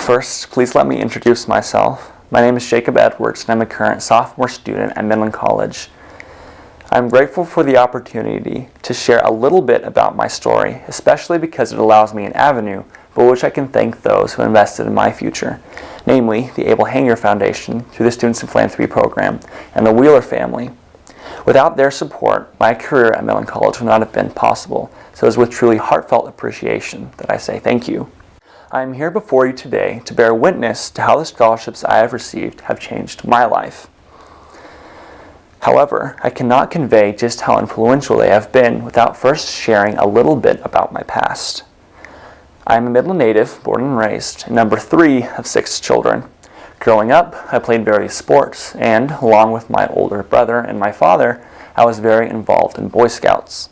First, please let me introduce myself. My name is Jacob Edwards, and I'm a current sophomore student at Midland College. I'm grateful for the opportunity to share a little bit about my story, especially because it allows me an avenue for which I can thank those who invested in my future, namely the Abel Hanger Foundation through the Students in Philanthropy program and the Wheeler family. Without their support, my career at Midland College would not have been possible, so it is with truly heartfelt appreciation that I say thank you. I am here before you today to bear witness to how the scholarships I have received have changed my life. However, I cannot convey just how influential they have been without first sharing a little bit about my past. I am a Midland native, born and raised, and number 3 of 6 children. Growing up, I played various sports, and along with my older brother and my father, I was very involved in Boy Scouts.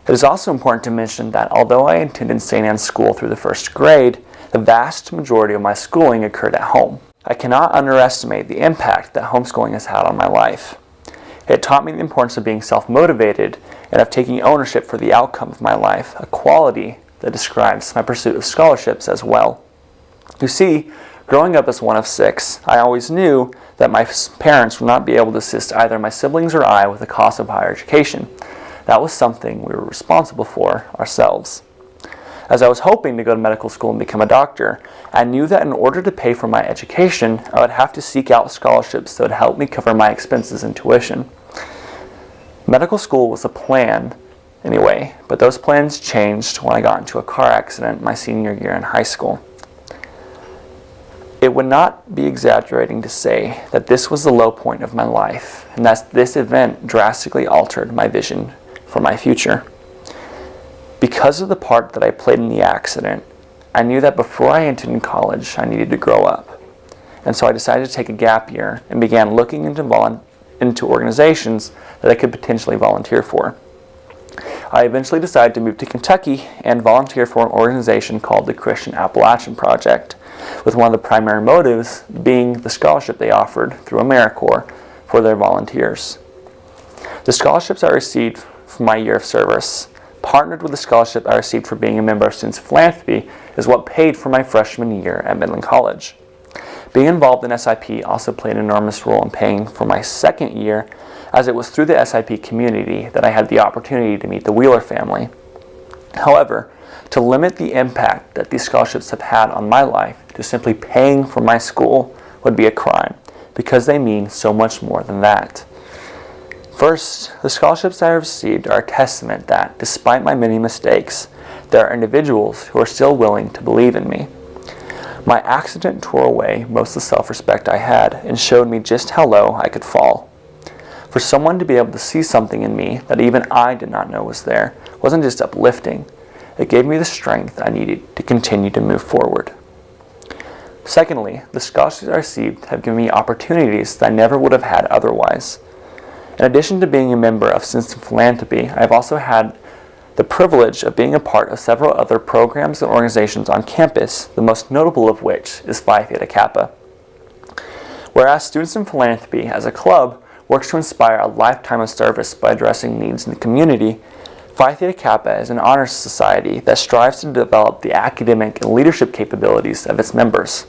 It is also important to mention that although I attended St. Anne's School through the 1st grade, the vast majority of my schooling occurred at home. I cannot underestimate the impact that homeschooling has had on my life. It taught me the importance of being self-motivated and of taking ownership for the outcome of my life, a quality that describes my pursuit of scholarships as well. You see, growing up as one of 6, I always knew that my parents would not be able to assist either my siblings or I with the cost of higher education. That was something we were responsible for ourselves. As I was hoping to go to medical school and become a doctor, I knew that in order to pay for my education, I would have to seek out scholarships that would help me cover my expenses and tuition. Medical school was a plan anyway, but those plans changed when I got into a car accident my senior year in high school. It would not be exaggerating to say that this was the low point of my life, and that this event drastically altered my vision for my future. Because of the part that I played in the accident, I knew that before I entered college, I needed to grow up. And so I decided to take a gap year and began looking into organizations that I could potentially volunteer for. I eventually decided to move to Kentucky and volunteer for an organization called the Christian Appalachian Project, with one of the primary motives being the scholarship they offered through AmeriCorps for their volunteers. The scholarships I received from my year of service, partnered with the scholarship I received for being a member of Students in Philanthropy, is what paid for my freshman year at Midland College. Being involved in SIP also played an enormous role in paying for my second year, as it was through the SIP community that I had the opportunity to meet the Wheeler family. However, to limit the impact that these scholarships have had on my life to simply paying for my school would be a crime, because they mean so much more than that. First, the scholarships I have received are a testament that, despite my many mistakes, there are individuals who are still willing to believe in me. My accident tore away most of the self-respect I had and showed me just how low I could fall. For someone to be able to see something in me that even I did not know was there wasn't just uplifting. It gave me the strength I needed to continue to move forward. Secondly, the scholarships I received have given me opportunities that I never would have had otherwise. In addition to being a member of Students in Philanthropy, I have also had the privilege of being a part of several other programs and organizations on campus, the most notable of which is Phi Theta Kappa. Whereas Students in Philanthropy as a club works to inspire a lifetime of service by addressing needs in the community, Phi Theta Kappa is an honor society that strives to develop the academic and leadership capabilities of its members.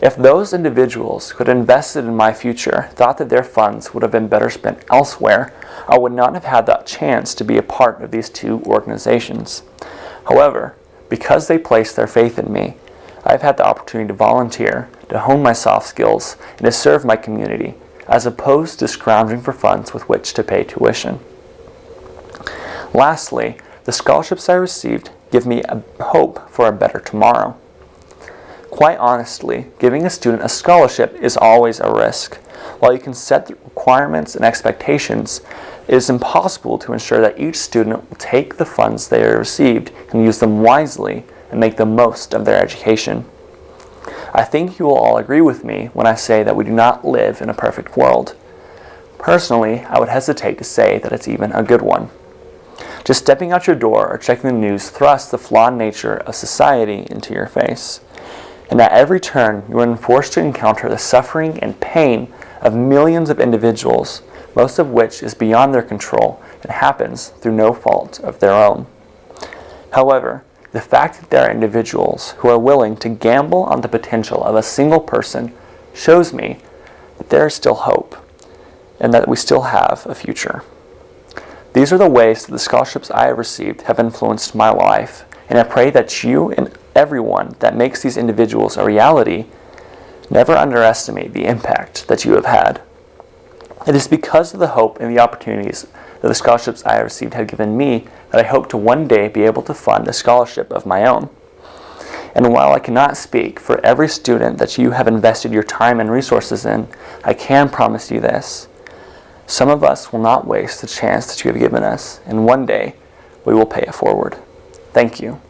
If those individuals who had invested in my future thought that their funds would have been better spent elsewhere, I would not have had that chance to be a part of these 2 organizations. However, because they placed their faith in me, I have had the opportunity to volunteer, to hone my soft skills, and to serve my community, as opposed to scrounging for funds with which to pay tuition. Lastly, the scholarships I received give me a hope for a better tomorrow. Quite honestly, giving a student a scholarship is always a risk. While you can set the requirements and expectations, it is impossible to ensure that each student will take the funds they have received and use them wisely and make the most of their education. I think you will all agree with me when I say that we do not live in a perfect world. Personally, I would hesitate to say that it's even a good one. Just stepping out your door or checking the news thrusts the flawed nature of society into your face. And at every turn, you are forced to encounter the suffering and pain of millions of individuals, most of which is beyond their control and happens through no fault of their own. However, The fact that there are individuals who are willing to gamble on the potential of a single person shows me that there is still hope and that we still have a future. These are the ways that the scholarships I have received have influenced my life, and I pray that you and everyone that makes these individuals a reality never underestimate the impact that you have had. It is because of the hope and the opportunities that the scholarships I have received have given me that I hope to one day be able to fund a scholarship of my own. And while I cannot speak for every student that you have invested your time and resources in, I can promise you this. Some of us will not waste the chance that you have given us, and one day we will pay it forward. Thank you.